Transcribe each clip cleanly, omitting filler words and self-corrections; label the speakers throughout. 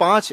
Speaker 1: 5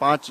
Speaker 1: 5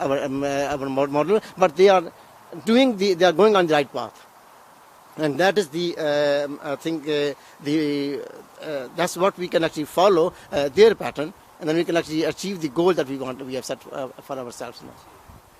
Speaker 1: our model, but they are going on the right path, and that is I think that's what we can actually follow their pattern, and then we can actually achieve the goal that we have set for ourselves now.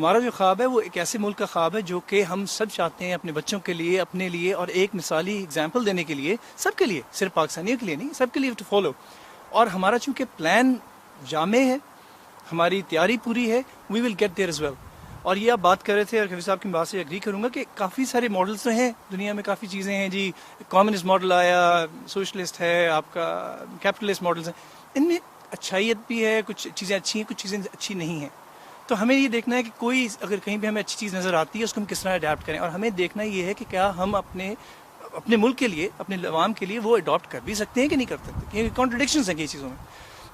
Speaker 2: ہمارا جو خواب ہے وہ ایک ایسے ملک کا خواب ہے جو کہ ہم سب چاہتے ہیں اپنے بچوں کے لیے, اپنے لیے, اور ایک مثالی اگزامپل دینے کے لیے, سب کے لیے, صرف پاکستانیوں کے لیے نہیں, سب کے لیے ٹو فالو. اور ہمارا چونکہ پلان جامع ہے, ہماری تیاری پوری ہے, we will get there as well. اور یہ آپ بات کر رہے تھے, اور حفیظ صاحب کی بات سے اگری کروں گا کہ کافی سارے ماڈلس تو ہیں دنیا میں, کافی چیزیں ہیں جی. کمیونسٹ ماڈل آیا, سوشلسٹ ہے, آپ کا کیپٹلسٹ ماڈلس ہیں, ان میں اچھائیت بھی ہے, کچھ چیزیں اچھی ہیں, کچھ چیزیں اچھی نہیں ہیں. تو ہمیں یہ دیکھنا ہے کہ کوئی اگر کہیں بھی ہمیں اچھی چیز نظر آتی ہے اس کو ہم کس طرح اڈاپٹ کریں, اور ہمیں دیکھنا یہ ہے کہ کیا ہم اپنے ملک کے لیے, اپنے عوام کے لیے وہ اڈاپٹ کر بھی سکتے ہیں کہ نہیں کر سکتے, کیونکہ کانٹرڈکشنز ہیں کئی چیزوں میں.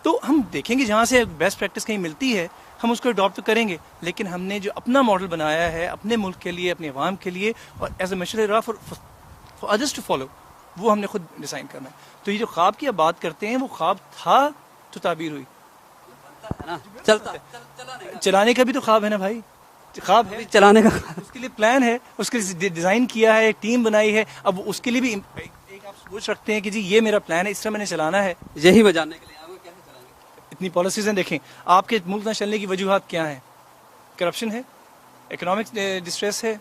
Speaker 2: تو ہم دیکھیں گے جہاں سے بیسٹ پریکٹس کہیں ملتی ہے ہم اس کو اڈاپٹ تو کریں گے, لیکن ہم نے جو اپنا ماڈل بنایا ہے اپنے ملک کے لیے, اپنے عوام کے لیے, اور ایز اے مشورہ فار ادرس ٹو فالو, وہ ہم نے خود ڈیزائن کرنا ہے. تو یہ جو خواب کی آپ بات کرتے ہیں وہ خواب تھا تو تعبیر ہوئی,
Speaker 3: چلتا
Speaker 2: چلانے کا بھی تو خواب ہے نا بھائی, خواب ہے
Speaker 3: چلانے کا.
Speaker 2: اس کے لیے پلان ہے, اس کے لیے ڈیزائن کیا ہے, ٹیم بنائی ہے. اب اس کے لیے بھی ایک آپ سوچ رکھتے ہیں کہ جی یہ میرا پلان ہے, اس طرح میں نے چلانا ہے.
Speaker 3: یہی میں جاننے کے لیے آیا ہوں, کیسے چلائیں گے.
Speaker 2: اتنی پالیسیز ہیں, دیکھیں آپ کے ملک نہ چلنے کی وجوہات کیا ہیں. کرپشن ہے, اکنامک ڈسٹریس ہے,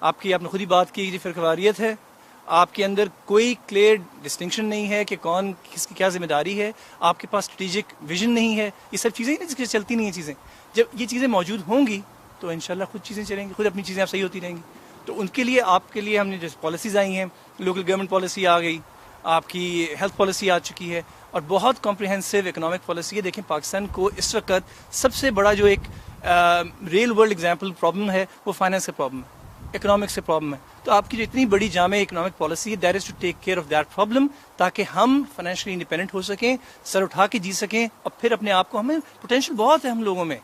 Speaker 2: آپ کی, آپ نے خود ہی بات کی, فرقواریت ہے, آپ کے اندر کوئی کلیئر ڈسٹنکشن نہیں ہے کہ کون کس کی کیا ذمہ داری ہے, آپ کے پاس اسٹریٹجک ویژن نہیں ہے. یہ سب چیزیں جس کی چلتی نہیں ہیں چیزیں. جب یہ چیزیں موجود ہوں گی تو انشاءاللہ خود چیزیں چلیں گی, خود اپنی چیزیں آپ صحیح ہوتی رہیں گی. تو ان کے لیے, آپ کے لیے ہم نے جیسے پالیسیز آئی ہیں, لوکل گورنمنٹ پالیسی آ گئی, آپ کی ہیلتھ پالیسی آ چکی ہے, اور بہت کمپریہنسو اکنامک پالیسی ہے. دیکھیں پاکستان کو اس وقت سب سے بڑا جو ایک ریئل ورلڈ ایگزامپل پرابلم ہے وہ فائنانس کا پرابلم ہے, اکنامکس سے پرابلم ہے. تو آپ کی جو اتنی بڑی جامع اکنامک پالیسی ہے, that is to take care of that problem, تاکہ ہم فائنینشلی انڈیپینڈنٹ ہو سکیں, سر اٹھا کے جی سکیں, اور پھر اپنے آپ کو, ہمیں پوٹینشیل بہت ہے ہم لوگوں میں,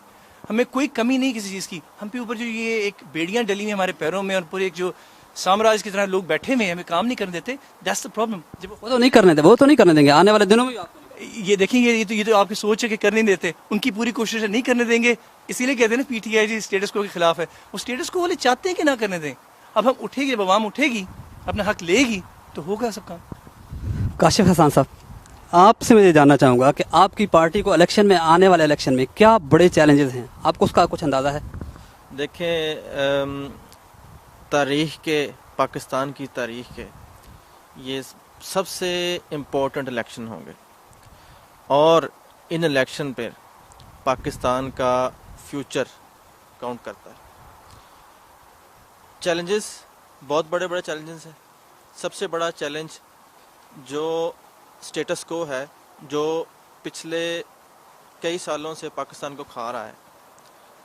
Speaker 2: ہمیں کوئی کمی نہیں کسی چیز کی. ہم پہ اوپر جو یہ ایک بیڑیاں ڈلی ہوئی ہمارے پیروں میں, اور پورے ایک جو سامراج کی طرح لوگ بیٹھے ہوئے ہیں, ہمیں کام نہیں کرنے دیتے. That's the problem. جب
Speaker 3: وہ تو نہیں کرنے دیں, وہ تو نہیں کرنے دیں گے آنے والے دنوں میں.
Speaker 2: یہ دیکھیں, یہ تو آپ کی سوچ ہے کہ کرنے نہیں دیتے, ان کی پوری کوشش ہے نہیں کرنے دیں گے. اسی لیے کہتے ہیں نا پی ٹی آئی جی اسٹیٹس کو کے خلاف ہے. وہ اسٹیٹس کو والے چاہتے ہیں کہ نہ کرنے دیں. اب ہم اٹھے گی, جب عوام اٹھے گی, اپنا حق لے گی, تو ہوگا سب کام.
Speaker 3: کاشف حسان صاحب, آپ سے میں یہ جاننا چاہوں گا کہ آپ کی پارٹی کو الیکشن میں, آنے والے الیکشن میں کیا بڑے چیلنجز ہیں, آپ کو اس کا کچھ اندازہ ہے؟
Speaker 4: دیکھیں, تاریخ کے, پاکستان کی تاریخ کے یہ سب سے امپورٹنٹ الیکشن ہوں گے, اور ان الیکشن پہ پاکستان کا فیوچر کاؤنٹ کرتا ہے. چیلنجز بہت بڑے بڑے چیلنجز ہیں. سب سے بڑا چیلنج جو اسٹیٹس کو ہے, جو پچھلے کئی سالوں سے پاکستان کو کھا رہا ہے,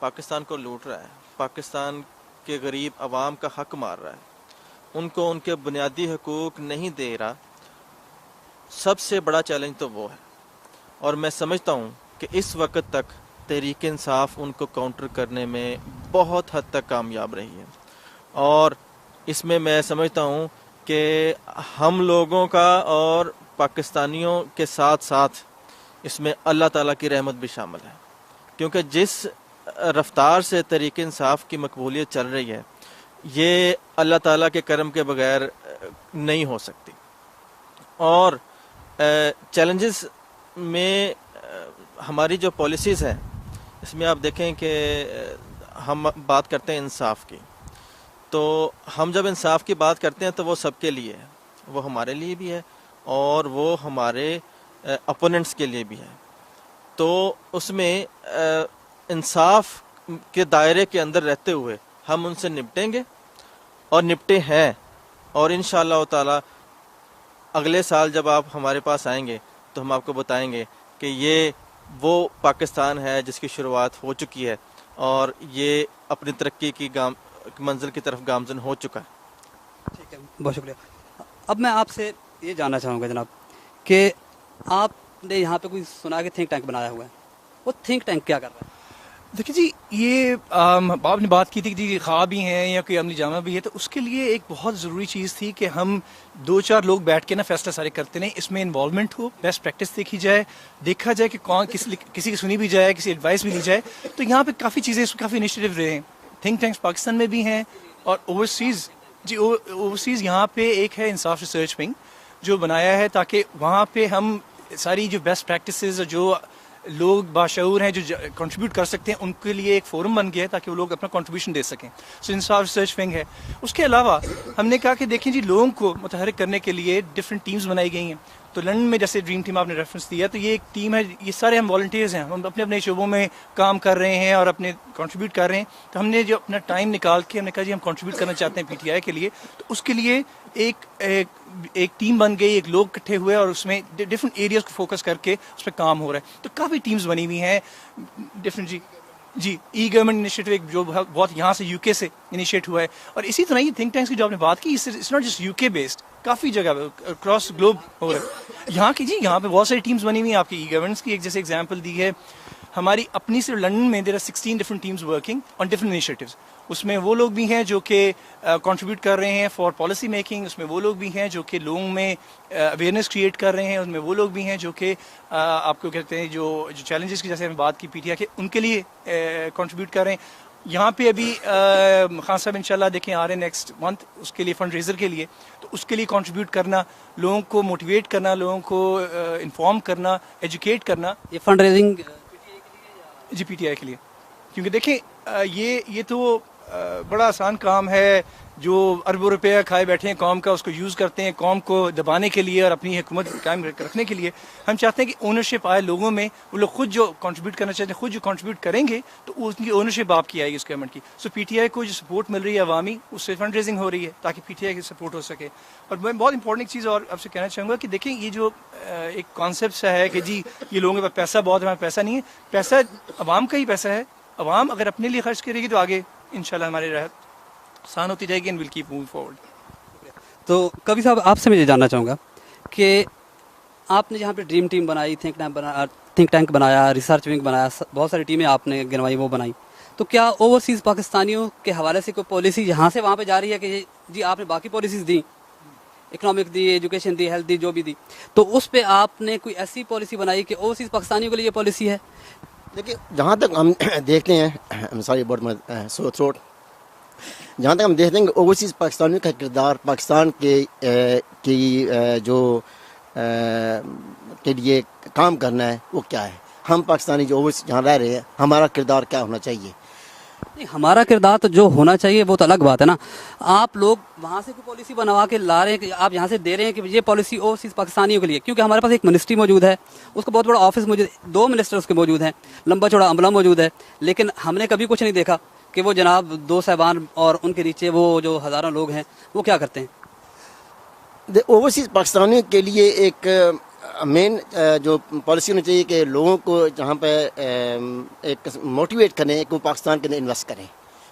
Speaker 4: پاکستان کو لوٹ رہا ہے, پاکستان کے غریب عوام کا حق مار رہا ہے, ان کو ان کے بنیادی حقوق نہیں دے رہا, سب سے بڑا چیلنج تو وہ ہے. اور میں سمجھتا ہوں کہ اس وقت تک تحریک انصاف ان کو کاؤنٹر کرنے میں بہت حد تک کامیاب رہی ہے. اور اس میں سمجھتا ہوں کہ ہم لوگوں کا اور پاکستانیوں کے ساتھ ساتھ اس میں اللہ تعالیٰ کی رحمت بھی شامل ہے, کیونکہ جس رفتار سے تحریک انصاف کی مقبولیت چل رہی ہے, یہ اللہ تعالیٰ کے کرم کے بغیر نہیں ہو سکتی. اور چیلنجز میں ہماری جو پالیسیز ہیں, اس میں آپ دیکھیں کہ ہم بات کرتے ہیں انصاف کی, تو ہم جب انصاف کی بات کرتے ہیں تو وہ سب کے لیے ہے, وہ ہمارے لیے بھی ہے اور وہ ہمارے اپوننٹس کے لیے بھی ہے. تو اس میں انصاف کے دائرے کے اندر رہتے ہوئے ہم ان سے نپٹیں گے, اور نپٹے ہیں. اور انشاءاللہ تعالی اگلے سال جب آپ ہمارے پاس آئیں گے تو ہم آپ کو بتائیں گے کہ یہ وہ پاکستان ہے جس کی شروعات ہو چکی ہے, اور یہ اپنی ترقی کی منزل کی طرف گامزن ہو چکا ہے.
Speaker 3: ٹھیک ہے, بہت شکریہ. اب میں آپ سے یہ جاننا چاہوں گا جناب کہ آپ نے یہاں پہ کوئی سنا کہ تھنک ٹینک بنایا ہوا ہے, وہ تھنک ٹینک کیا کر رہا ہے؟
Speaker 2: دیکھیں جی, یہ آپ نے بات کی تھی کہ جی خواب بھی ہیں یا کوئی عملی جامہ بھی ہے, تو اس کے لیے ایک بہت ضروری چیز تھی کہ ہم 2-4 لوگ بیٹھ کے نا فیصلہ سارے کرتے نہیں, اس میں انوالومنٹ ہو, بیسٹ پریکٹس دیکھی جائے, دیکھا جائے کہ کون کسی کی سنی بھی جائے, کسی ایڈوائس بھی لی جائے. تو یہاں پہ کافی چیزیں, اس میں کافی انیشیٹو رہے ہیں. تھنک ٹینکس پاکستان میں بھی ہیں اور اوورسیز. جی اوورسیز یہاں پہ ایک ہے انصاف ریسرچ ونگ جو بنایا ہے, تاکہ وہاں پہ ہم ساری جو بیسٹ پریکٹسز اور جو لوگ باشعور ہیں جو کنٹریبیوٹ کر سکتے ہیں ان کے لیے ایک فورم بن گیا ہے تاکہ وہ لوگ اپنا کنٹریبیوشن دے سکیں. سو انصاف ریسرچ ونگ ہے. اس کے علاوہ ہم نے کہا کہ دیکھیں جی لوگوں کو متحرک کرنے کے لیے ڈفرینٹ ٹیمز بنائی گئی ہیں. تو لندن میں جیسے ڈریم ٹیم آپ نے ریفرنس دیا تو یہ ایک ٹیم ہے, یہ سارے ہم والنٹیئرز ہیں, ہم اپنے اپنے شعبوں میں کام کر رہے ہیں اور اپنے کنٹریبیوٹ کر رہے ہیں. تو ہم نے جو اپنا ٹائم نکال کے ہم نے کہا جی ہم کنٹریبیوٹ کرنا چاہتے ہیں پی ٹی آئی کے لیے, تو اس کے لیے ایک ٹیم بن گئی, ایک لوگ اکٹھے ہوئے اور اس میں ڈفرینٹ ایریاز کو فوکس کر کے اس پہ کام ہو رہا ہے. تو کافی ٹیمز بنی ہوئی ہیں ڈفرینٹ. جی ای گورنمنٹ انیشیٹو ایک جو بہت یہاں سے یو کے سے انیشیٹ ہوا ہے. اور اسی طرح یہ تھنک ٹینکس کی جو آپ نے بات کی, اٹس ناٹ جسٹ یو کے بیسڈ, کافی جگہ اکراس گلوب ہو رہا ہے یہاں کی. جی یہاں پہ بہت ساری ٹیمز بنی ہوئی ہیں. آپ کی ای گورننس کی ایک جیسے ایگزامپل دی ہے ہماری اپنی, صرف لندن میں there are 16 different teams working on different initiatives. اس میں وہ لوگ بھی ہیں جو کہ کنٹریبیوٹ کر رہے ہیں فار پالیسی میکنگ, اس میں وہ لوگ بھی ہیں جو کہ لوگوں میں اویئرنیس کریٹ کر رہے ہیں, اس میں وہ لوگ بھی ہیں جو کہ آپ کو کہتے ہیں جو چیلنجز کی جیسے ہم بات کی پی ٹی آئی کے ان کے لیے کنٹریبیوٹ کر رہے ہیں. یہاں پہ ابھی خان صاحب انشاءاللہ دیکھیں آ رہے ہیں نیکسٹ منتھ اس کے لیے فنڈ ریزر کے لیے, تو اس کے لیے کنٹریبیوٹ کرنا, لوگوں کو موٹیویٹ کرنا, لوگوں کو انفارم کرنا, ایجوکیٹ کرنا.
Speaker 3: یہ fund raising
Speaker 2: G P T I کے لیے, کیونکہ دیکھیں یہ تو بڑا آسان کام ہے. جو اربوں روپیہ کھائے بیٹھے ہیں قوم کا, اس کو یوز کرتے ہیں قوم کو دبانے کے لیے اور اپنی حکومت قائم رکھنے کے لیے. ہم چاہتے ہیں کہ اونرشپ آئے لوگوں میں, وہ لوگ خود جو کنٹریبیوٹ کرنا چاہتے ہیں خود جو کنٹریبیوٹ کریں گے تو ان کی اونرشپ آپ کی آئے گی اس گورنمنٹ کی. سو پی ٹی آئی کو جو سپورٹ مل رہی ہے عوامی, اس سے فنڈ ریزنگ ہو رہی ہے تاکہ پی ٹی آئی کی سپورٹ ہو سکے. اور میں بہت امپورٹنٹ چیز اور آپ سے کہنا چاہوں گا کہ دیکھیں یہ جو ایک کانسیپٹ سا ہے کہ جی یہ لوگوں کے پاس پیسہ بہت ہے, ہمارے پیسہ نہیں ہے. پیسہ عوام کا ہی پیسہ ہے. عوام اگر اپنے لیے خرچ کرے گی تو آگے انشاءاللہ ہماری راہ آسان ہوتی جائے گی and will keep moving forward.
Speaker 3: تو کبھی صاحب آپ سے میں یہ جاننا چاہوں گا کہ آپ نے جہاں پہ ڈریم ٹیم بنائی, تھنک ٹینک بنایا, ریسرچ ونگ بنایا, بہت ساری ٹیمیں آپ نے گنوائی وہ بنائی, تو کیا اوورسیز پاکستانیوں کے حوالے سے کوئی پالیسی یہاں سے وہاں پہ جا رہی ہے کہ جی آپ نے باقی پالیسیز دی, اکنامک دی, ایجوکیشن دی, ہیلتھ دی, جو بھی دی, تو اس پہ آپ نے کوئی ایسی پالیسی بنائی کہ اوورسیز پاکستانیوں کے لیے یہ پالیسی ہے؟
Speaker 5: دیکھیے جہاں تک ہم دیکھتے ہیں سوری اباؤٹ مائی سور تھروٹ, جہاں تک ہم دیکھتے ہیں کہ اوورسیز پاکستانیوں کا کردار پاکستان کی جو کے لیے کام کرنا ہے وہ کیا ہے. ہم پاکستانی جو اوورسیز جہاں رہ رہے ہیں ہمارا کردار کیا ہونا چاہیے.
Speaker 3: نہیں, ہمارا کردار تو جو ہونا چاہیے وہ تو الگ بات ہے نا. آپ لوگ وہاں سے کوئی پالیسی بنوا کے لا رہے ہیں کہ آپ یہاں سے دے رہے ہیں کہ یہ پالیسی اوورسیز پاکستانیوں کے لیے, کیونکہ ہمارے پاس ایک منسٹری موجود ہے, اس کا بہت بڑا آفس موجود ہے, 2 منسٹر اس کے موجود ہیں, لمبا چوڑا عملہ موجود ہے, لیکن ہم نے کبھی کچھ نہیں دیکھا کہ وہ جناب 2 صاحبان اور ان کے نیچے وہ جو ہزاروں لوگ ہیں وہ کیا کرتے ہیں.
Speaker 5: اوورسیز پاکستانیوں کے لیے ایک مین جو پالیسی ہونی چاہیے کہ لوگوں کو جہاں پہ ایک موٹیویٹ کریں کہ وہ پاکستان کے اندر انویسٹ کریں.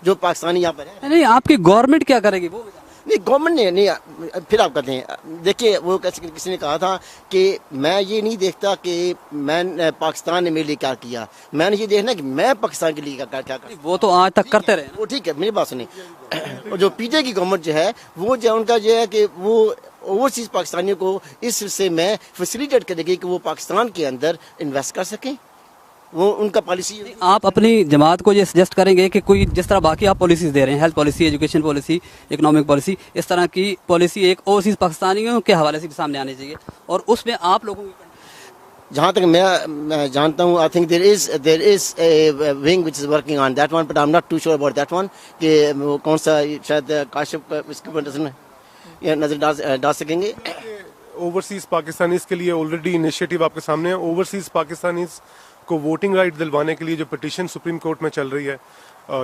Speaker 5: جو پاکستانی یہاں پر ہے,
Speaker 3: نہیں, آپ کی گورنمنٹ کیا کرے گی وہ
Speaker 5: نہیں گورنمنٹ نے نہیں, پھر آپ کہتے ہیں دیکھیے وہ کسی نے کہا تھا کہ میں یہ نہیں دیکھتا کہ میں پاکستان نے میرے لیے کیا کیا, میں نے یہ دیکھنا کہ میں پاکستان کے لیے کیا کرتا.
Speaker 3: وہ تو آج تک کرتے رہے.
Speaker 5: وہ ٹھیک ہے, میری بات سنیں. اور جو پی ٹی آئی کی گورنمنٹ جو ہے وہ جو ان کا جو ہے کہ وہ اوورسیز پاکستانیوں کو اس حصے میں فیسیلیٹیٹ کرے گی کہ وہ پاکستان کے اندر انویسٹ کر سکیں. وہ ان کا پالیسی.
Speaker 3: آپ اپنی جماعت کو یہ سجیسٹ کریں گے کہ کوئی جس طرح باقی آپ پالیسیز دے رہے ہیں, health policy, education policy, economic policy, اس طرح کی پالیسی ایک اوورسیز پاکستانیوں کے حوالے سے بھی سامنے آنی چاہیے, اور اس میں آپ لوگوں
Speaker 5: جہاں تک میں جانتا ہوں, I think there is a wing which is working on that one, but I am not too sure about that one کہ وہ کون سا, شاید کاشف اس کے اوپر نظر ڈال سکیں گے.
Speaker 6: اوورسیز پاکستانیز کے لیے آلریڈی انیشیٹو آپ کے سامنے ہے. اوورسیز پاکستانیز کو ووٹنگ رائٹ دلوانے کے لیے جو پٹیشن سپریم کورٹ میں چل رہی ہے,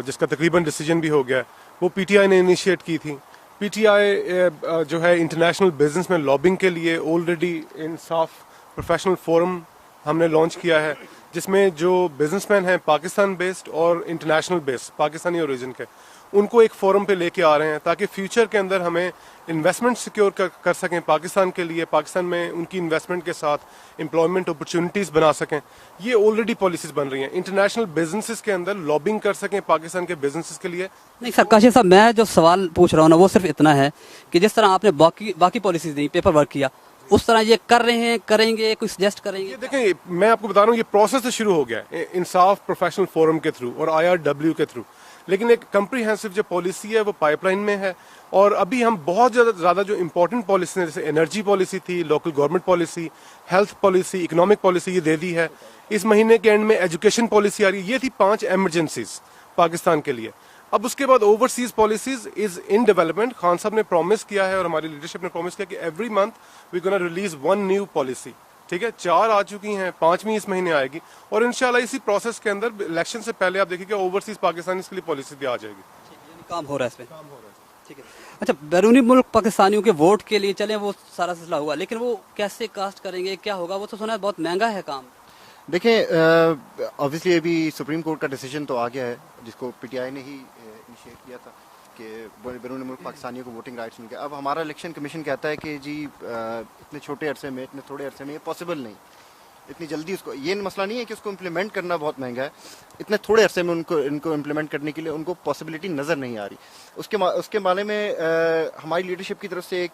Speaker 6: جس کا تقریباً ڈیسیجن بھی ہو گیا ہے, وہ پی ٹی آئی نے انیشیٹ کی تھی. پی ٹی آئی جو ہے انٹرنیشنل بزنس میں لابنگ کے لیے آلریڈی انصاف پروفیشنل فورم ہم نے لانچ کیا ہے, جس میں جو بزنس مین ہیں پاکستان بیسڈ اور انٹرنیشنل بیسڈ پاکستانی اوریجن کے, ان کو ایک فورم پہ لے کے آ رہے ہیں تاکہ فیوچر کے اندر ہمیں انویسٹمنٹ سیکیور کر سکیں پاکستان کے لیے, پاکستان میں ان کی انویسٹمنٹ کے ساتھ امپلائمنٹ اپرچونیٹیز بنا سکیں. یہ آلریڈی پالیسیز بن رہی ہیں. انٹرنیشنل بزنسز کے اندر لابنگ کر سکیں پاکستان کے بزنسز کے لیے.
Speaker 3: نہیں سر, کاشف صاحب میں جو سوال پوچھ رہا ہوں نا وہ صرف اتنا ہے کہ جس طرح آپ نے باقی پالیسیز دی, پیپر ورک کیا, اس طرح یہ کر رہے ہیں, کریں گے, کوئی سجیسٹ کریں گے؟
Speaker 6: دیکھیں میں آپ کو بتا رہا ہوں یہ پروسیس تو شروع ہو گیا ہے انصاف پروفیشنل فورم کے تھرو اور IRW کے تھرو, لیکن ایک کمپریہنسو جو پالیسی ہے وہ پائپ لائن میں ہے. اور ابھی ہم بہت زیادہ جو امپورٹنٹ پالیسی ہیں جیسے انرجی پالیسی تھی, local government policy, health policy, economic policy یہ دے دی ہے. اس مہینے کے اینڈ میں ایجوکیشن پالیسی آ رہی ہے. یہ تھی 5 ایمرجنسیز پاکستان کے لیے. اب اس کے بعد overseas policies is in development. Khan صاحب نے پرومس کیا ہے اور ہماری لیڈرشپ نے پرومس کیا کہ every month we gonna release 1 new policy. ٹھیک ہے, 4 آ چکی ہیں, 5ویں اس مہینے آئے گی. اور انشاءاللہ اسی پروسیس کے اندر الیکشن سے پہلے آپ دیکھیں کہ اوورسیز پاکستانیز کے لیے پالیسی بھی آ جائے گی.
Speaker 3: کام ہو رہا ہے اس پہ. ٹھیک ہے. اچھا, بیرونی ملک پاکستانیوں کے ووٹ کے لیے چلیں وہ سارا سلسلہ ہوا, لیکن وہ کیسے کاسٹ کریں گے, کیا ہوگا؟ وہ تو سنا ہے بہت مہنگا ہے کام.
Speaker 1: دیکھیں, آبویسلی ابھی سپریم کورٹ کا ڈیسیجن تو آ گیا ہے جس کو پی ٹی آئی نے ہی انیشیٹ کیا تھا کہ بیرون ملک پاکستانیوں کو ووٹنگ رائٹس مل گئے. اب ہمارا الیکشن کمیشن کہتا ہے کہ جی اتنے چھوٹے عرصے میں, اتنے تھوڑے عرصے میں یہ پاسبل نہیں, اتنی جلدی اس کو, یہ مسئلہ نہیں ہے کہ اس کو امپلیمنٹ کرنا بہت مہنگا ہے, اتنے تھوڑے عرصے میں ان کو امپلیمنٹ کرنے کے لیے ان کو پاسبلٹی نظر نہیں آ رہی. اس کے بارے میں ہماری لیڈرشپ کی طرف سے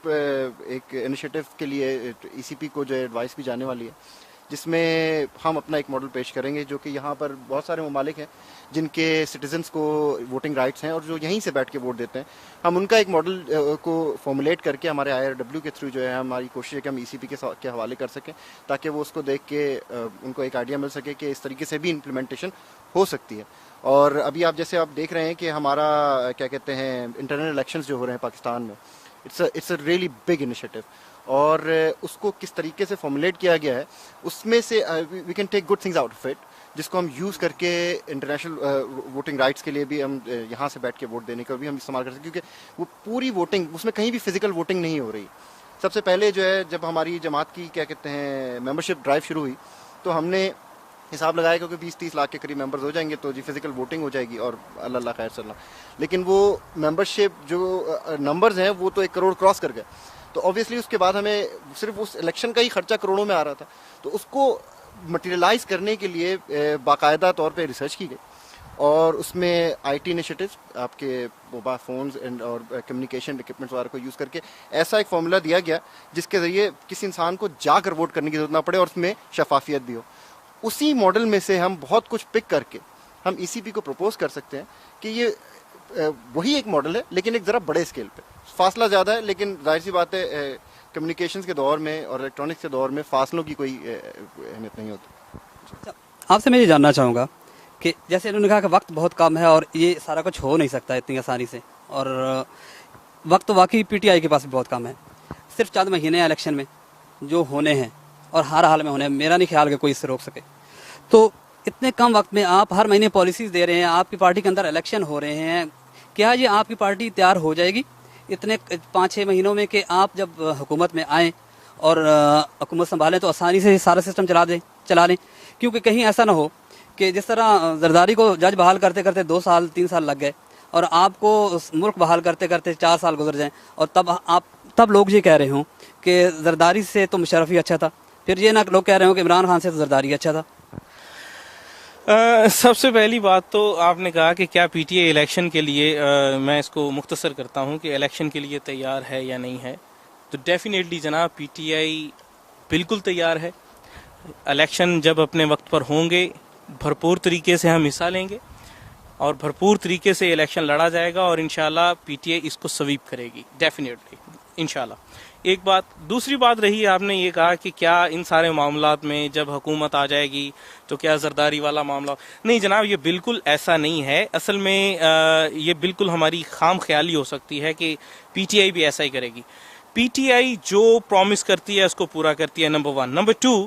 Speaker 1: ایک انیشیٹو کے لیے ای سی پی کو جو ایڈوائس بھی جانے والی ہے, جس میں ہم اپنا ایک ماڈل پیش کریں گے جو کہ یہاں پر بہت سارے ممالک ہیں جن کے سٹیزنس کو ووٹنگ رائٹس ہیں اور جو یہیں سے بیٹھ کے ووٹ دیتے ہیں. ہم ان کا ایک ماڈل کو فارمولیٹ کر کے ہمارے آئی آر ڈبلیو کے تھرو جو ہے ہماری کوشش ہے کہ ہم ای سی پی کے حوالے کر سکیں, تاکہ وہ اس کو دیکھ کے ان کو ایک آئیڈیا مل سکے کہ اس طریقے سے بھی امپلیمنٹیشن ہو سکتی ہے. اور ابھی جیسے آپ دیکھ رہے ہیں کہ ہمارا کیا کہتے ہیں انٹرنل الیکشنز جو ہو رہے ہیں پاکستان میں, it's a really big initiative, اور اس کو کس طریقے سے فارمولیٹ کیا گیا ہے اس میں سے we can take good things out of it, جس کو ہم یوز کر کے انٹرنیشنل ووٹنگ رائٹس کے لیے بھی ہم یہاں سے بیٹھ کے ووٹ دینے کا بھی ہم استعمال کر سکتے ہیں, کیونکہ وہ پوری ووٹنگ اس میں کہیں بھی فزیکل ووٹنگ نہیں ہو رہی. سب سے پہلے جو ہے جب ہماری جماعت کی کیا کہتے ہیں ممبرشپ ڈرائیو شروع ہوئی تو ہم نے حساب لگایا کہ 20-30 لاکھ کے قریب ممبرز ہو جائیں گے تو جی فزیکل ووٹنگ ہو جائے گی اور اللہ خیر صلی اللہ. لیکن وہ ممبرشپ جو نمبرز ہیں وہ تو 1 کروڑ کراس کر گئے, تو آبویسلی اس کے بعد ہمیں صرف اس الیکشن کا ہی خرچہ کروڑوں میں آ رہا تھا. تو اس کو مٹیریلائز کرنے کے لیے باقاعدہ طور پہ ریسرچ کی گئی, اور اس میں آئی ٹی انیشیٹوز, آپ کے موبائل فونز اور کمیونیکیشن اکوپمنٹس وغیرہ کو یوز کر کے ایسا ایک فارمولا دیا گیا جس کے ذریعے کسی انسان کو جا کر ووٹ کرنے کی ضرورت نہ پڑے اور اس میں شفافیت بھی ہو. اسی ماڈل میں سے ہم بہت کچھ پک کر کے ہم ای سی پی کو پروپوز کر سکتے ہیں کہ یہ وہی ایک ماڈل ہے لیکن ایک ذرا بڑے اسکیل پہ. فاصلہ زیادہ ہے لیکن ظاہر سی بات ہے کمیونیکیشنز کے دور میں اور الیکٹرانکس کے دور میں فاصلوں کی کوئی اہمیت نہیں ہوتی.
Speaker 3: آپ سے میں یہ جاننا چاہوں گا کہ جیسے انہوں نے کہا کہ وقت بہت کم ہے اور یہ سارا کچھ ہو نہیں سکتا اتنی آسانی سے, اور وقت واقعی پی ٹی آئی کے پاس بھی بہت کم ہے. صرف چند مہینے ہیں الیکشن میں جو ہونے ہیں اور ہر حال میں ہونے ہیں, میرا نہیں خیال کہ کوئی اس سے روک سکے. تو اتنے کم وقت میں آپ ہر مہینے پالیسیز دے رہے ہیں, آپ کی پارٹی کے اندر الیکشن ہو رہے ہیں, کیا یہ آپ کی پارٹی تیار ہو جائے گی اتنے 5-6 مہینوں میں کہ آپ جب حکومت میں آئیں اور حکومت سنبھالیں تو آسانی سے سارا سسٹم چلا لیں؟ کیونکہ کہیں ایسا نہ ہو کہ جس طرح زرداری کو جج بحال کرتے کرتے 2 سال 3 سال لگ گئے اور آپ کو ملک بحال کرتے کرتے 4 سال گزر جائیں, اور تب لوگ یہ کہہ رہے ہوں کہ زرداری سے تو مشرف ہی اچھا تھا, پھر یہ نہ لوگ کہہ رہے ہوں کہ عمران خان سے تو زرداری اچھا تھا.
Speaker 7: سب سے پہلی بات تو آپ نے کہا کہ کیا پی ٹی آئی الیکشن کے لیے, میں اس کو مختصر کرتا ہوں کہ الیکشن کے لیے تیار ہے یا نہیں ہے. تو ڈیفینیٹلی جناب پی ٹی آئی بالکل تیار ہے. الیکشن جب اپنے وقت پر ہوں گے بھرپور طریقے سے ہم حصہ لیں گے اور بھرپور طریقے سے الیکشن لڑا جائے گا, اور انشاءاللہ پی ٹی آئی اس کو سویپ کرے گی ڈیفینیٹلی انشاءاللہ. ایک بات. دوسری بات رہی آپ نے یہ کہا کہ کیا ان سارے معاملات میں جب حکومت آ جائے گی تو کیا زرداری والا معاملہ, نہیں جناب یہ بالکل ایسا نہیں ہے. اصل میں یہ بالکل ہماری خام خیالی ہو سکتی ہے کہ پی ٹی آئی بھی ایسا ہی کرے گی. پی ٹی آئی جو پرومس کرتی ہے اس کو پورا کرتی ہے, نمبر 1. نمبر 2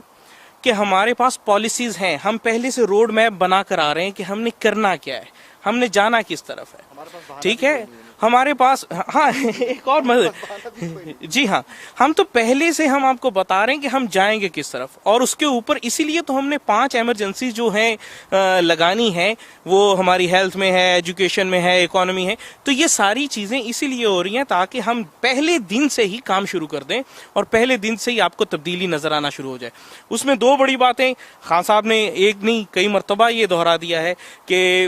Speaker 7: کہ ہمارے پاس پالیسیز ہیں, ہم پہلے سے روڈ میپ بنا کر آ رہے ہیں کہ ہم نے کرنا کیا ہے, ہم نے جانا کس طرف ہے. ٹھیک ہے, ہمارے پاس ہاں ایک اور جی ہاں, ہم تو پہلے سے ہم آپ کو بتا رہے ہیں کہ ہم جائیں گے کس طرف, اور اس کے اوپر اسی لیے تو ہم نے 5 ایمرجنسی جو ہیں لگانی ہیں, وہ ہماری ہیلتھ میں ہے, ایجوکیشن میں ہے, اکانومی ہے. تو یہ ساری چیزیں اسی لیے ہو رہی ہیں تاکہ ہم پہلے دن سے ہی کام شروع کر دیں اور پہلے دن سے ہی آپ کو تبدیلی نظر آنا شروع ہو جائے. اس میں 2 بڑی باتیں خان صاحب نے ایک نہیں کئی مرتبہ یہ دہرا دیا ہے کہ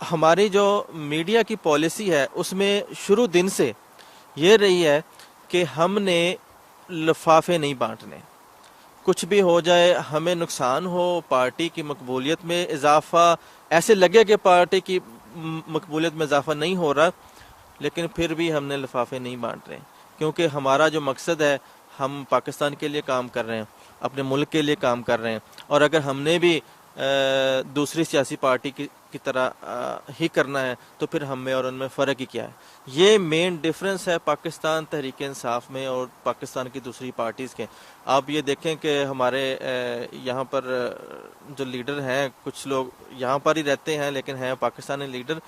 Speaker 4: ہماری جو میڈیا کی پالیسی ہے اس میں شروع دن سے یہ رہی ہے کہ ہم نے لفافے نہیں بانٹنے. کچھ بھی ہو جائے, ہمیں نقصان ہو, پارٹی کی مقبولیت میں اضافہ, ایسے لگے کہ پارٹی کی مقبولیت میں اضافہ نہیں ہو رہا, لیکن پھر بھی ہم نے لفافے نہیں بانٹ رہے, کیونکہ ہمارا جو مقصد ہے ہم پاکستان کے لیے کام کر رہے ہیں, اپنے ملک کے لیے کام کر رہے ہیں. اور اگر ہم نے بھی دوسری سیاسی پارٹی کی طرح ہی کرنا ہے تو پھر ہم میں اور ان میں فرق ہی کیا ہے. یہ مین ڈفرنس ہے پاکستان تحریک انصاف میں اور پاکستان کی دوسری پارٹیز کے. آپ یہ دیکھیں کہ ہمارے یہاں پر جو لیڈر ہیں, کچھ لوگ یہاں پر ہی رہتے ہیں لیکن ہیں پاکستانی لیڈر,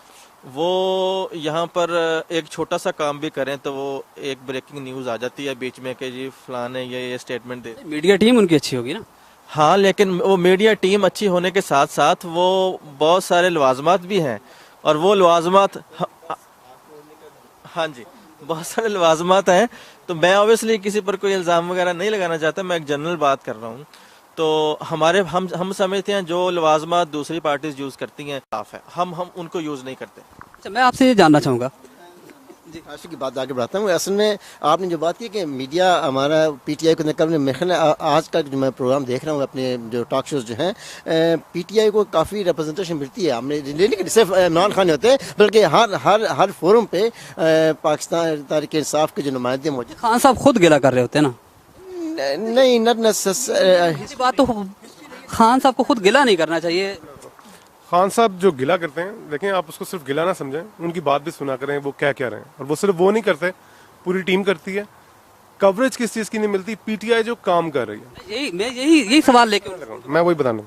Speaker 4: وہ یہاں پر ایک چھوٹا سا کام بھی کریں تو وہ ایک بریکنگ نیوز آ جاتی ہے بیچ میں کہ جی فلاں نے یہ اسٹیٹمنٹ دے.
Speaker 3: میڈیا ٹیم ان کی اچھی ہوگی نا.
Speaker 4: ہاں, لیکن وہ میڈیا ٹیم اچھی ہونے کے ساتھ ساتھ وہ بہت سارے لوازمات بھی ہیں, اور وہ لوازمات, ہاں جی, بہت سارے لوازمات ہیں. تو میں اوبیسلی کسی پر کوئی الزام وغیرہ نہیں لگانا چاہتا, میں ایک جنرل بات کر رہا ہوں. تو ہم سمجھتے ہیں جو لوازمات دوسری پارٹیز یوز کرتی ہیں صاف ہے, ہم ان کو یوز نہیں کرتے.
Speaker 3: اچھا, میں آپ سے یہ جاننا چاہوں گا,
Speaker 5: عاشق کی بات آگے بڑھاتا ہوں. اصل میں آپ نے جو بات کی کہ میڈیا ہمارا پی ٹی آئی کو نقل میں آج کا جو میں پروگرام دیکھ رہا ہوں, اپنے جو ٹاک شوز جو ہیں, پی ٹی آئی کو کافی ریپرزنٹیشن ملتی ہے. ہم نے نہیں صرف عمران خان ہوتے ہیں بلکہ ہر فورم پہ پاکستان تحریک انصاف کے جو نمائندے موجود.
Speaker 3: خان صاحب خود گلا کر رہے ہوتے ہیں نا.
Speaker 5: نہیں,
Speaker 3: یہ بات تو خان صاحب کو خود گلا نہیں کرنا چاہیے.
Speaker 6: خان صاحب جو گلا کرتے ہیں, دیکھیں آپ اس کو صرف گلا نہ سمجھیں, ان کی بات بھی سنا کریں وہ کیا کہہ رہے ہیں. اور وہ صرف وہ نہیں کرتے, پوری ٹیم کرتی ہے. کوریج کس چیز کی نہیں ملتی, پی ٹی آئی جو کام کر رہی ہے.
Speaker 3: میں یہی سوال لے کے
Speaker 6: میں وہی بتانا ہوں,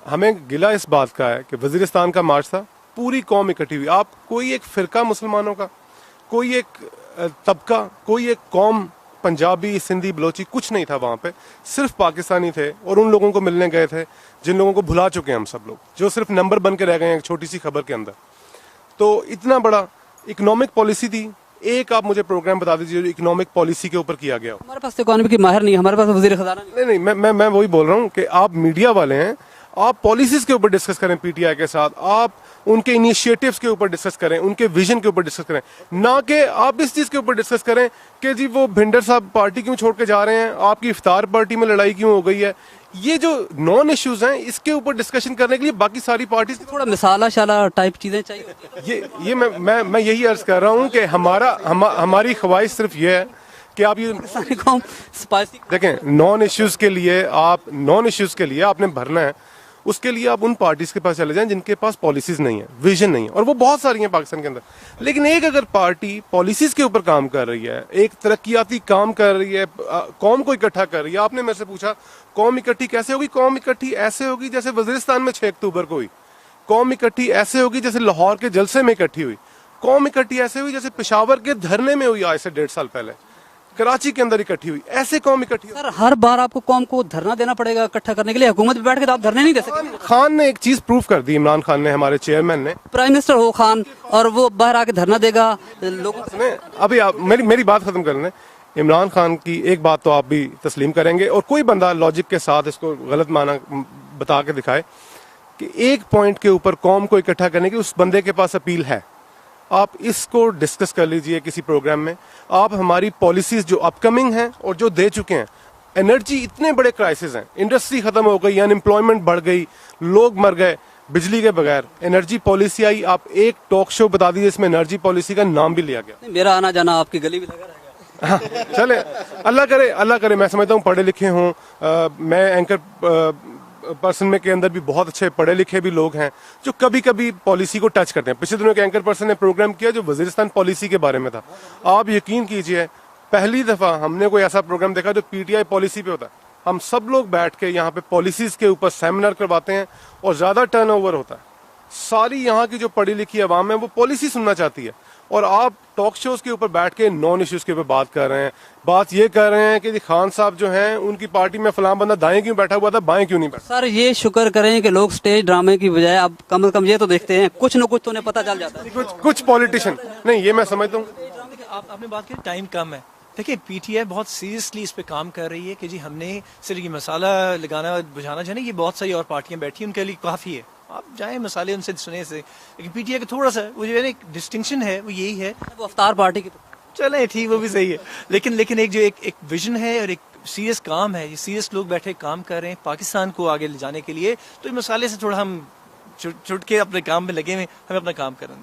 Speaker 6: ہمیں گلا اس بات کا ہے کہ وزیرستان کا مارچ تھا, پوری قوم اکٹھی ہوئی. آپ کوئی ایک فرقہ مسلمانوں کا, کوئی ایک طبقہ, کوئی ایک قوم, پنجابی, سندھی, بلوچی, کچھ نہیں تھا وہاں پہ. صرف پاکستانی تھے اور ان لوگوں کو ملنے گئے تھے جن لوگوں کو بھلا چکے ہیں ہم سب لوگ, جو صرف نمبر بن کے رہ گئے ہیں ایک چھوٹی سی خبر کے اندر. تو اتنا بڑا اکنامک پالیسی تھی. ایک آپ مجھے پروگرام بتا دیجیے جو اکنامک پالیسی کے اوپر کیا گیا ہو.
Speaker 3: ہمارے پاس اکانومی کی ماہر نہیں ہے, ہمارے پاس وزیر خزانہ نہیں.
Speaker 6: نہیں, میں وہی بول رہا ہوں کہ آپ میڈیا والے ہیں, آپ پالیسیز کے اوپر ڈسکس کریں پی ٹی آئی کے ساتھ, آپ ان کے انیشیٹوز کے اوپر ڈسکس کریں, ان کے ویژن کے اوپر ڈسکس کریں, نہ کہ آپ اس چیز کے اوپر ڈسکس کریں کہ جی وہ بھنڈر صاحب پارٹی کیوں چھوڑ کے جا رہے ہیں, آپ کی افطار پارٹی میں لڑائی کیوں ہو گئی ہے. یہ جو نان ایشوز ہیں اس کے اوپر ڈسکشن کرنے کے لیے باقی ساری پارٹیز
Speaker 3: تھوڑا مثالہ شالہ ٹائپ چیزیں چاہیے.
Speaker 6: یہ میں یہی عرض کر رہا ہوں کہ ہماری خواہش صرف یہ ہے کہ آپ یہ دیکھیں, نان ایشوز کے لیے آپ نے بھرنا ہے, اس کے لیے آپ ان پارٹیز کے پاس چلے جائیں جن کے پاس پالیسیز نہیں ہیں, ویژن نہیں ہے, اور وہ بہت ساری ہیں پاکستان کے اندر. لیکن ایک اگر پارٹی پالیسیز کے اوپر کام کر رہی ہے, ایک ترقیاتی کام کر رہی ہے, قوم کو اکٹھا کر رہی ہے. آپ نے میرے سے پوچھا قوم اکٹھی کیسے ہوگی. قوم اکٹھی ایسے ہوگی جیسے وزیرستان میں 6 اکتوبر کو ہوئی. قوم اکٹھی ایسے ہوگی جیسے لاہور کے جلسے میں اکٹھی ہوئی. قوم اکٹھی ایسے ہوئی جیسے پشاور کے دھرنے میں ہوئی آج سے 1.5 سال پہلے, کراچی کے اندر اکٹھی ہوئی. ایسے قوم اکٹھی ہوئی.
Speaker 3: سر, ہر بار آپ کو قوم کو دھرنا دینا پڑے گا اکٹھا کرنے کے لیے. حکومت میں بیٹھ کے تو آپ دھرنے نہیں دے سکتے.
Speaker 6: خان نے ایک چیز پروف کر دی, عمران خان نے, ہمارے چیئرمین نے.
Speaker 3: پرائم منسٹر ہو خان اور وہ باہر آ کے دھرنا دے گا لوگوں سے.
Speaker 6: ابھی آپ میری بات ختم کر لیں. عمران خان کی ایک بات تو آپ بھی تسلیم کریں گے, اور کوئی بندہ لاجک کے ساتھ اس کو غلط معنی بتا کے دکھائے کہ ایک پوائنٹ کے اوپر قوم کو اکٹھا کرنے کی اس بندے کے پاس اپیل ہے. آپ اس کو ڈسکس کر لیجئے کسی پروگرام میں. آپ ہماری پالیسیز جو اپ کمنگ ہیں اور جو دے چکے ہیں, انرجی اتنے بڑے کرائسس ہیں, انڈسٹری ختم ہو گئی, ان امپلائمنٹ بڑھ گئی, لوگ مر گئے بجلی کے بغیر, انرجی پالیسی آئی. آپ ایک ٹاک شو بتا دیجیے اس میں انرجی پالیسی کا نام بھی لیا گیا.
Speaker 3: میرا آنا جانا آپ کی گلی میں لگا رہے گا.
Speaker 6: چلے, اللہ کرے. میں سمجھتا ہوں پڑھے لکھے ہوں, میں اینکر پرسن میں کے اندر بھی بہت اچھے پڑھے لکھے بھی لوگ ہیں جو کبھی کبھی پالیسی کو ٹچ کرتے ہیں. پچھلے دنوں کے اینکر پرسن نے پروگرام کیا جو وزیرستان پالیسی کے بارے میں تھا. آپ یقین کیجئے پہلی دفعہ ہم نے کوئی ایسا پروگرام دیکھا جو پی ٹی آئی پالیسی پہ ہوتا ہے. ہم سب لوگ بیٹھ کے یہاں پہ پالیسیز کے اوپر سیمینار کرواتے ہیں اور زیادہ ٹرن اوور ہوتا ہے. ساری یہاں کی جو پڑھی لکھی عوام ہے وہ پالیسی سننا چاہتی ہے, اور آپ ٹاک شوز کے اوپر بیٹھ کے نان ایشوز کے اوپر بات کر رہے ہیں. بات یہ کر رہے ہیں کہ خان صاحب جو ہیں ان کی پارٹی میں فلاں بندہ دائیں کیوں بیٹھا ہوا تھا, بائیں کیوں نہیں بیٹھا.
Speaker 3: سر, یہ شکر کریں کہ لوگ سٹیج ڈرامے کی بجائے اب کم از کم یہ تو دیکھتے ہیں, کچھ نہ کچھ تو انہیں پتہ چل جاتا ہے.
Speaker 6: کچھ پولیٹیشین نہیں, یہ میں سمجھتا ہوں.
Speaker 2: آپ نے بات کی ٹائم کم ہے. دیکھیں پی ٹی آئی بہت سیریسلی اس پہ کام کر رہی ہے کہ جی ہم نے صرف یہ مسالہ لگانا بجھانا جو ہے نا, یہ بہت ساری اور پارٹیاں بیٹھی ہیں ان کے لیے کافی ہے. آپ جائیں مسالے ان سے سنے سے. لیکن پی ٹی آئی کا تھوڑا سا وہ جو ہے نا ایک ڈسٹنکشن ہے وہ یہی ہے.
Speaker 3: وہ افطار پارٹی کی
Speaker 2: چلیں ٹھیک وہ بھی صحیح ہے, لیکن ایک جو ایک ویژن ہے اور ایک سیریس کام ہے, یہ سیریس لوگ بیٹھے کام کر رہے ہیں پاکستان کو آگے لے جانے کے لیے, تو اس مسئلے سے تھوڑا ہم چھٹ کے اپنے کام میں لگے ہوئے, ہمیں اپنا کام کریں گے.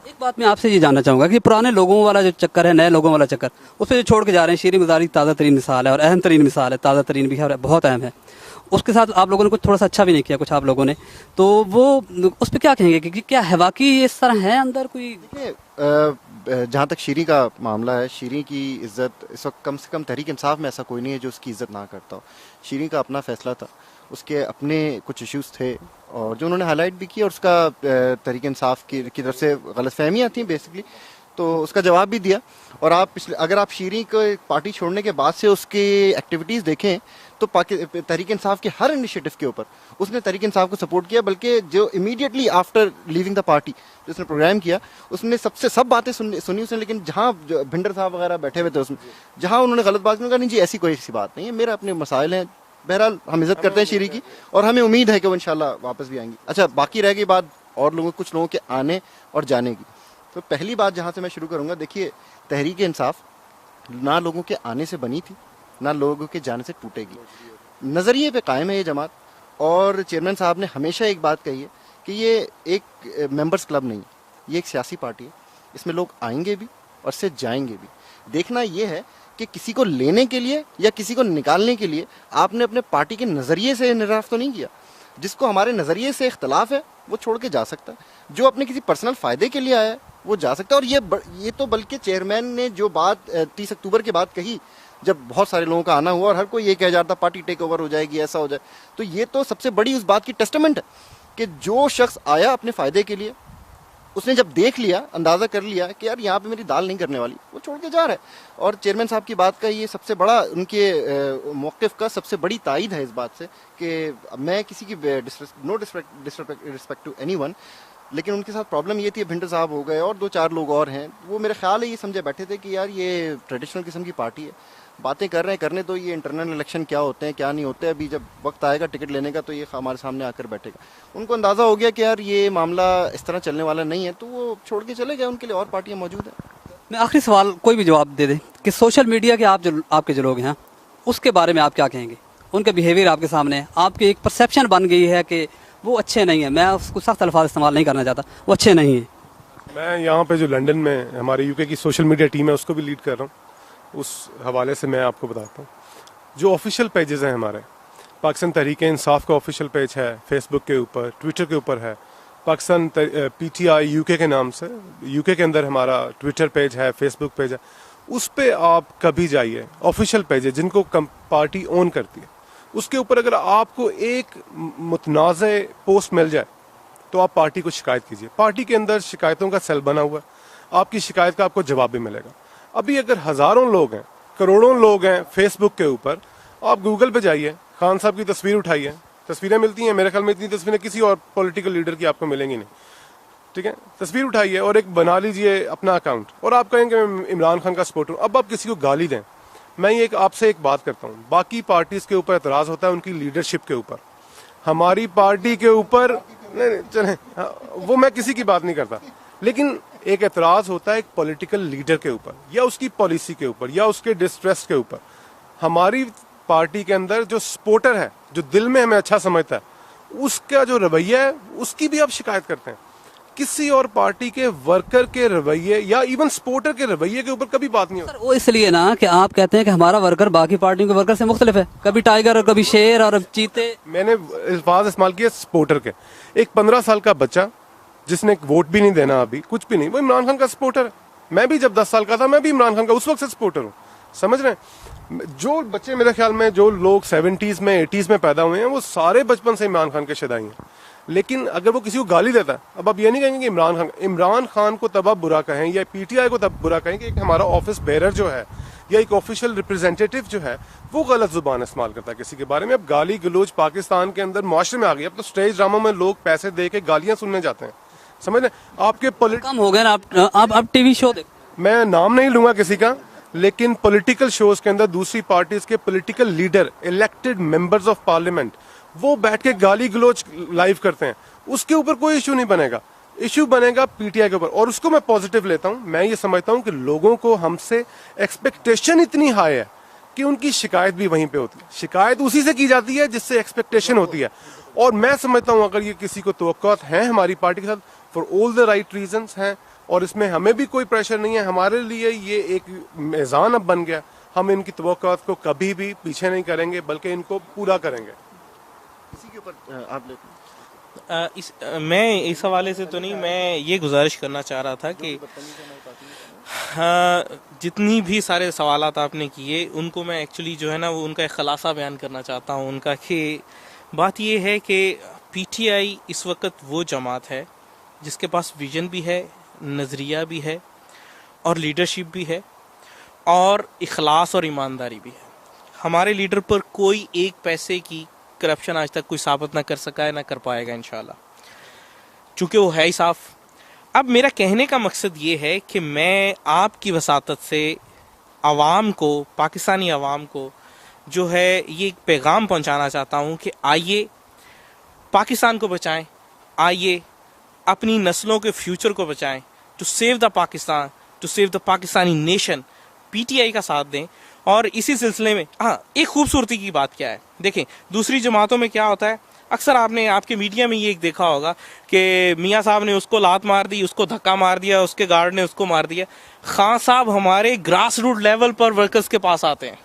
Speaker 3: ایک بات میں آپ سے یہ جاننا چاہوں گا کہ پرانے لوگوں والا جو چکر ہے, نئے لوگوں والا چکر, اس پہ جو چھوڑ کے جا رہے ہیں, شیریں مزاری تازہ ترین مثال ہے اور اہم ترین مثال ہے, تازہ ترین بھی ہے اور بہت اہم ہے. اس کے ساتھ آپ لوگوں نے کچھ تھوڑا سا اچھا بھی نہیں کیا, کچھ آپ لوگوں نے, تو وہ اس پہ کیا کہیں گے کہ کیا ہے واقعی اس طرح ہے اندر کوئی؟
Speaker 1: جہاں تک شیریں کا معاملہ ہے, شیریں کی عزت اس وقت کم سے کم تحریک انصاف میں ایسا کوئی نہیں ہے جو اس کی عزت نہ کرتا ہو. شیریں کا اپنا فیصلہ تھا, اس کے اپنے کچھ ایشوز تھے اور جو انہوں نے ہائی لائٹ بھی کیا, اور اس کا تحریک انصاف کی طرف سے غلط فہمیاں تھیں بیسکلی, تو اس کا جواب بھی دیا. اور اگر آپ شیریں کو پارٹی چھوڑنے کے بعد سے اس کی ایکٹیویٹیز دیکھیں تو تحریک انصاف کے ہر انیشیٹو کے اوپر اس نے تحریک انصاف کو سپورٹ کیا, بلکہ جو immediately after leaving the party جو اس نے پروگرام کیا اس نے سب باتیں سنی اس نے, لیکن جہاں بھنڈر صاحب وغیرہ بیٹھے ہوئے تھے اس میں, جہاں انہوں نے غلط بات کی, کہا نہیں جی ایسی کوئی بات نہیں ہے, میرا اپنے مسائل ہیں. بہرحال ہم عزت کرتے ہیں شیریں کی اور ہمیں امید ہے کہ وہ انشاءاللہ واپس بھی آئیں گی. اچھا, باقی رہ گئی بات اور کچھ لوگوں کے آنے اور جانے کی. تو پہلی بات جہاں سے میں شروع کروں گا, دیکھیے تحریک انصاف نہ لوگوں کے آنے سے بنی تھی نہ لوگوں کے جانے سے ٹوٹے گی. نظریے پہ قائم ہے یہ جماعت, اور چیئرمین صاحب نے ہمیشہ ایک بات کہی ہے کہ یہ ایک ممبرز کلب نہیں, یہ ایک سیاسی پارٹی ہے, اس میں لوگ آئیں گے بھی اور سے جائیں گے بھی. دیکھنا یہ ہے کہ کسی کو لینے کے لیے یا کسی کو نکالنے کے لیے آپ نے اپنے پارٹی کے نظریے سے انحراف تو نہیں کیا. جس کو ہمارے نظریے سے اختلاف ہے وہ چھوڑ کے جا سکتا ہے, جو اپنے کسی پرسنل فائدے کے لیے آیا ہے وہ جا سکتا ہے. اور یہ تو بلکہ چیئرمین نے جو بات 30 اکتوبر کے بعد کہی, جب بہت سارے لوگوں کا آنا ہوا اور ہر کوئی یہ کہہ جاتا پارٹی ٹیک اوور ہو جائے گی, ایسا ہو جائے, تو یہ تو سب سے بڑی اس بات کی ٹیسٹمنٹ ہے کہ جو شخص آیا اپنے فائدے کے لیے, اس نے جب دیکھ لیا, اندازہ کر لیا کہ یار یہاں پہ میری دال نہیں کرنے والی, وہ چھوڑ کے جا رہا ہے. اور چیئرمین صاحب کی بات کا یہ سب سے بڑا, ان کے موقف کا سب سے بڑی تائید ہے اس بات سے کہ میں کسی کی نو ڈسرسپیکٹ ٹو اینی ون, لیکن ان کے ساتھ پرابلم یہ تھی, بھنڈر صاحب ہو گئے اور 2-4 لوگ اور ہیں, وہ میرے خیال ہے یہ سمجھے بیٹھے تھے کہ یار یہ ٹریڈیشنل قسم کی پارٹی ہے, باتیں کر رہے ہیں کرنے تو, یہ انٹرنل الیکشن کیا ہوتے ہیں کیا نہیں ہوتے, ابھی جب وقت آئے گا ٹکٹ لینے کا تو یہ ہمارے سامنے آ کر بیٹھے گا. ان کو اندازہ ہو گیا کہ یار یہ معاملہ اس طرح چلنے والا نہیں ہے, تو وہ چھوڑ کے چلے گئے, ان کے لیے اور پارٹیاں موجود ہیں.
Speaker 3: میں آخری سوال کوئی بھی جواب دے دیں کہ سوشل میڈیا کے آپ کے جو لوگ ہیں اس کے بارے میں آپ کیا کہیں گے؟ ان کا بیہیویئر آپ کے سامنے ہے, آپ کی ایک پرسیپشن بن گئی ہے کہ وہ اچھے نہیں ہیں, میں اس کو سخت الفاظ استعمال نہیں کرنا چاہتا, وہ اچھے نہیں ہیں.
Speaker 6: میں یہاں پہ جو لنڈن میں ہمارے UK کی سوشل میڈیا ٹیم ہے اس کو بھی لیڈ کر رہا ہوں, اس حوالے سے میں آپ کو بتاتا ہوں. جو آفیشیل پیجز ہیں ہمارے, پاکستان تحریک انصاف کا آفیشیل پیج ہے فیس بک کے اوپر, ٹویٹر کے اوپر ہے, پاکستان PTI UK کے نام سے UK کے اندر ہمارا ٹویٹر پیج ہے, فیس بک پیج ہے, اس پہ آپ کبھی جائیے. آفیشیل پیج ہے جن کو پارٹی اون کرتی ہے, اس کے اوپر اگر آپ کو ایک متنازع پوسٹ مل جائے تو آپ پارٹی کو شکایت کیجیے. پارٹی کے اندر شکایتوں کا سیل بنا ہوا ہے, آپ کی شکایت کا آپ کو جواب بھی ملے گا. ابھی اگر ہزاروں لوگ ہیں, کروڑوں لوگ ہیں فیس بک کے اوپر, آپ گوگل پہ جائیے, خان صاحب کی تصویر اٹھائیے, تصویریں ملتی ہیں, میرے خیال میں اتنی تصویریں کسی اور پولیٹیکل لیڈر کی آپ کو ملیں گی نہیں, ٹھیک ہے. تصویر اٹھائیے اور ایک بنا لیجئے اپنا اکاؤنٹ, اور آپ کہیں کہ میں عمران خان کا سپورٹر ہوں. اب آپ کسی کو گالی دیں, میں یہ آپ سے ایک بات کرتا ہوں, باقی پارٹیز کے اوپر اعتراض ہوتا ہے ان کی لیڈرشپ کے اوپر, ہماری پارٹی کے اوپر چلیں وہ میں کسی کی بات نہیں کرتا, لیکن ایک اعتراض ہوتا ہے ایک پولیٹیکل لیڈر کے اوپر یا اس کی پالیسی کے اوپر یا اس کے ڈسٹریس کے اوپر. ہماری پارٹی کے اندر جو سپورٹر ہے, جو دل میں ہمیں اچھا سمجھتا ہے, اس کا جو رویہ ہے اس کی بھی آپ شکایت کرتے ہیں. کسی اور پارٹی کے ورکر کے رویے یا ایون سپورٹر کے رویے کے اوپر کبھی بات نہیں ہوتی.
Speaker 3: سر وہ اس لیے نا کہ آپ کہتے ہیں کہ ہمارا ورکر باقی پارٹیوں کے ورکر سے مختلف ہے, کبھی ٹائیگر اور کبھی شیر اور چیتے.
Speaker 6: میں نے الفاظ استعمال کیے سپورٹر کے. ایک 15 سال کا بچہ جس نے ووٹ بھی نہیں دینا, ابھی کچھ بھی نہیں, وہ عمران خان کا سپورٹر ہے. میں بھی جب 10 سال کا تھا میں بھی عمران خان کا اس وقت سے سپورٹر ہوں, سمجھ رہے ہیں. جو بچے میرے خیال میں جو لوگ 70s میں 80s میں پیدا ہوئے ہیں وہ سارے بچپن سے عمران خان کے شدائی ہیں. لیکن اگر وہ کسی کو گالی دیتا ہے, اب آپ یہ نہیں کہیں گے کہ عمران خان کو تب آپ برا کہیں یا PTI کو تب برا کہیں کہ ایک ہمارا آفس بیرر جو ہے یا ایک آفیشیل ریپرزینٹیٹیو جو ہے وہ غلط زبان استعمال کرتا ہے کسی کے بارے میں. اب گالی گلوچ پاکستان کے اندر معاشرے میں آ گئی. اب تو سٹیج ڈراموں میں لوگ پیسے دے کے گالیاں سننے جاتے ہیں, سمجھ رہے ہیں. آپ کے
Speaker 3: کم ہو گئے نا, آپ ٹی وی شو دیکھ,
Speaker 6: میں نام نہیں لوں گا کسی کا, لیکن پولیٹیکل شوز کے اندر دوسری پارٹیز کے political leader, elected members of parliament, وہ بیٹھ کے گالی گلوچ لائیو کرتے ہیں. اس کے اوپر کوئی ایشو نہیں بنے گا. ایشو بنے گا پی ٹی آئی کے اوپر, اور اس کو میں پازیٹیو لیتا ہوں. میں یہ سمجھتا ہوں کہ لوگوں کو ہم سے ایکسپیکٹیشن اتنی ہائی ہے کہ ان کی شکایت بھی وہیں پہ ہوتی ہے. شکایت اسی سے کی جاتی ہے جس سے ایکسپیکٹیشن ہوتی ہے, اور میں سمجھتا ہوں اگر یہ کسی کو توقعات ہیں ہماری پارٹی کے ساتھ, for all the right reasons ہیں, اور اس میں ہمیں بھی کوئی پریشر نہیں ہے. ہمارے لیے یہ ایک میزان اب بن گیا, ہم ان کی توقعات کو کبھی بھی پیچھے نہیں کریں گے بلکہ ان کو پورا کریں گے.
Speaker 1: اسی کے اوپر آپ
Speaker 7: میں اس حوالے سے تو نہیں, میں یہ گزارش کرنا چاہ رہا تھا کہ جتنی بھی سارے سوالات آپ نے کیے ان کو میں ایکچولی جو ہے نا وہ ان کا ایک خلاصہ بیان کرنا چاہتا ہوں ان کا, کہ بات یہ ہے کہ پی ٹی آئی اس وقت وہ جماعت ہے جس کے پاس ویژن بھی ہے, نظریہ بھی ہے, اور لیڈرشپ بھی ہے, اور اخلاص اور ایمانداری بھی ہے. ہمارے لیڈر پر کوئی ایک پیسے کی کرپشن آج تک کوئی ثابت نہ کر سکا ہے, نہ کر پائے گا انشاءاللہ, چونکہ وہ ہے ہی صاف. اب میرا کہنے کا مقصد یہ ہے کہ میں آپ کی وساطت سے عوام کو, پاکستانی عوام کو جو ہے یہ ایک پیغام پہنچانا چاہتا ہوں کہ آئیے پاکستان کو بچائیں, آئیے اپنی نسلوں کے فیوچر کو بچائیں, to save the Pakistan, to save the Pakistani nation. P T I کا ساتھ دیں. اور اسی سلسلے میں ایک خوبصورتی کی بات کیا ہے, دیکھیں دوسری جماعتوں میں کیا ہوتا ہے, اکثر آپ نے آپ کے میڈیا میں یہ دیکھا ہوگا کہ میاں صاحب نے اس کو لات مار دی, اس کو دھکا مار دیا, اس کے گارڈ نے اس کو مار دیا. خان صاحب ہمارے گراس روٹ لیول پر ورکرز کے پاس آتے ہیں.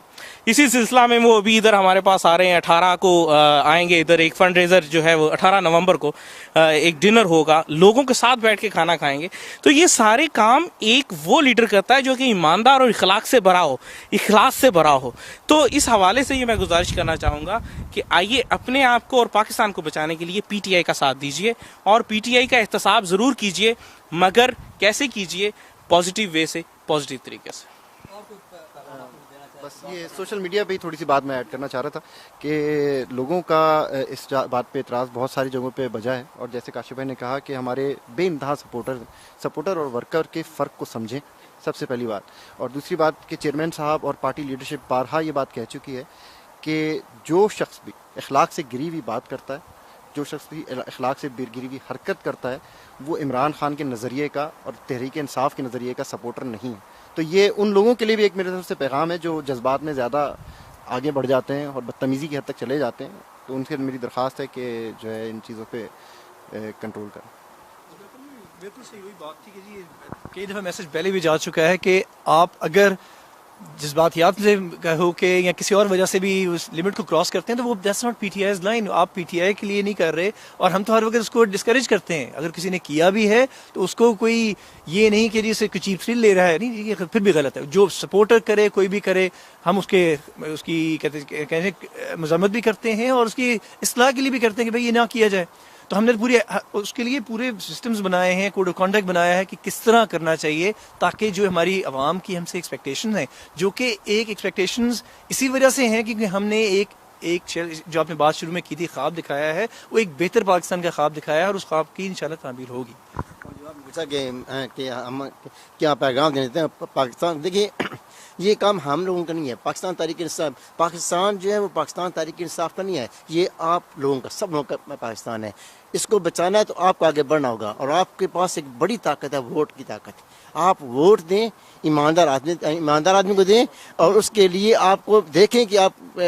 Speaker 7: اسی سلسلہ میں وہ ابھی ادھر ہمارے پاس آ رہے ہیں, 18 کو آئیں گے ادھر. ایک فنڈ ریزر جو ہے وہ 18 نومبر کو ایک ڈنر ہوگا, لوگوں کے ساتھ بیٹھ کے کھانا کھائیں گے. تو یہ سارے کام ایک وہ لیڈر کرتا ہے جو کہ ایماندار اور اخلاق سے بھرا ہو, اخلاص سے بھرا ہو. تو اس حوالے سے یہ میں گزارش کرنا چاہوں گا کہ آئیے اپنے آپ کو اور پاکستان کو بچانے کے لیے پی ٹی آئی کا ساتھ دیجیے, اور پی ٹی آئی کا احتساب ضرور کیجیے, مگر کیسے کیجیے, پازیٹیو وے سے, پازیٹیو طریقے سے.
Speaker 1: بس یہ سوشل میڈیا پہ ہی تھوڑی سی بات میں ایڈ کرنا چاہ رہا تھا کہ لوگوں کا اس بات پہ اعتراض بہت ساری جگہوں پہ بجا ہے, اور جیسے کاشف بھائی نے کہا کہ ہمارے بے انتہا سپورٹر اور ورکر کے فرق کو سمجھیں, سب سے پہلی بات. اور دوسری بات کہ چیئرمین صاحب اور پارٹی لیڈرشپ بارہا یہ بات کہہ چکی ہے کہ جو شخص بھی اخلاق سے گری ہوئی بات کرتا ہے, جو شخص بھی اخلاق سے گری ہوئی حرکت کرتا ہے, وہ عمران خان کے نظریے کا اور تحریک انصاف کے نظریے کا سپورٹر نہیں ہے. تو یہ ان لوگوں کے لیے بھی ایک میرے طرف سے پیغام ہے جو جذبات میں زیادہ آگے بڑھ جاتے ہیں اور بدتمیزی کی حد تک چلے جاتے ہیں. تو ان سے میری درخواست ہے کہ جو ہے ان چیزوں پہ کنٹرول کریں.
Speaker 2: بالکل صحیح وہی بات تھی کہ جی کئی دفعہ میسج پہلے بھی جا چکا ہے کہ آپ اگر جذباتیات سے ہو کے یا کسی اور وجہ سے بھی اس لمٹ کو کراس کرتے ہیں تو وہ that's not P T I's line. آپ پی ٹی آئی کے لیے نہیں کر رہے, اور ہم تو ہر وقت اس کو ڈسکریج کرتے ہیں. اگر کسی نے کیا بھی ہے تو اس کو کوئی یہ نہیں کہ جی اسے کوئی چیپ تھرل لے رہا ہے, نہیں, یہ پھر بھی غلط ہے. جو سپورٹر کرے, کوئی بھی کرے, ہم اس کی کہتے ہیں مذمت بھی کرتے ہیں اور اس کی اصلاح کے لیے بھی کرتے ہیں کہ بھائی یہ نہ کیا جائے. تو ہم نے اس کے لیے پورے سسٹمز بنائے ہیں, کوڈ آف کانڈکٹ بنایا ہے کہ کس طرح کرنا چاہیے تاکہ جو ہماری عوام کی ہم سے ایکسپیکٹیشنز ہیں, جو کہ ایک ایکسپیکٹیشنز اسی وجہ سے ہیں کیونکہ ہم نے ایک جو آپ نے بات شروع میں کی تھی خواب دکھایا ہے, وہ ایک بہتر پاکستان کا خواب دکھایا ہے, اور اس خواب کی انشاءاللہ تعبیر ہوگی.
Speaker 5: پوچھا کہ ہم کیا پیغام دیتے ہیں پاکستان. دیکھیے یہ کام ہم لوگوں کا نہیں ہے, پاکستان تحریک انصاف, پاکستان جو ہے وہ پاکستان تحریک انصاف کا نہیں ہے, یہ آپ لوگوں کا, سب لوگوں کا پاکستان ہے. اس کو بچانا ہے تو آپ کو آگے بڑھنا ہوگا, اور آپ کے پاس ایک بڑی طاقت ہے, ووٹ کی طاقت. آپ ووٹ دیں, ایماندار آدمی کو دیں, اور اس کے لیے آپ کو دیکھیں کہ آپ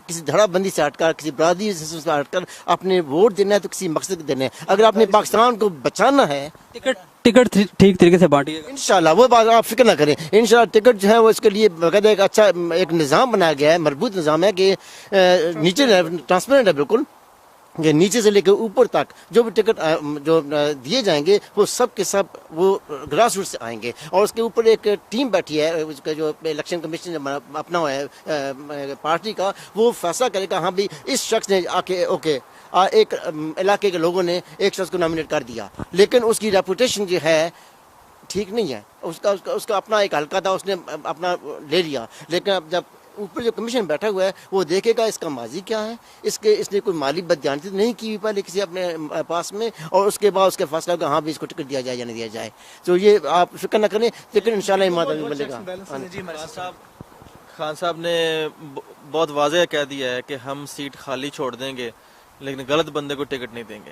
Speaker 5: کسی دھڑا بندی سے ہٹ کر, کسی برادری سے ہٹ کر اپنے ووٹ دینا ہے تو کسی مقصد کو دینا ہے. اگر آپ نے پاکستان کو بچانا ہے,
Speaker 3: ٹکٹ ٹھیک طریقے سے بانٹیے گا
Speaker 5: انشاءاللہ. وہ بات آپ فکر نہ کریں, انشاءاللہ ٹکٹ جو ہے وہ اس کے لیے باقاعدہ ایک اچھا ایک نظام بنایا گیا ہے, مربوط نظام ہے کہ نیچے ٹرانسپیرنٹ ہے بالکل, کہ نیچے سے لے کے اوپر تک جو بھی ٹکٹ جو دیے جائیں گے وہ سب کے سب وہ گراس روٹ سے آئیں گے. اور اس کے اوپر ایک ٹیم بیٹھی ہے, اس کا جو الیکشن کمیشن اپنا ہوا ہے پارٹی کا, وہ فیصلہ کرے گا ہاں بھی اس شخص نے آ کے اوکے ایک علاقے کے لوگوں نے ایک شخص کو نامینیٹ کر دیا, لیکن اس کی ریپوٹیشن جو ہے ٹھیک نہیں ہے. اس کا اپنا ایک حلقہ تھا, اس نے اپنا لے لیا, لیکن اب جب اوپر جو کمیشن بیٹھا ہوا ہے وہ دیکھے گا اس کا ماضی کیا ہے, اس نے کوئی مالی بددیانتی نہیں کی ہوئی پہلے کسی اپنے پاس میں, اور اس کے بعد اس کے فیصلہ ہوگا ہاں بھی اس کو ٹکٹ دیا جائے یا نہیں دیا جائے. تو یہ آپ فکر نہ کریں, لیکن انشاءاللہ ایمانداری بنے گا.
Speaker 4: خان صاحب نے بہت واضح کہہ دیا ہے کہ ہم سیٹ خالی چھوڑ دیں گے لیکن غلط بندے کو ٹکٹ نہیں دیں گے.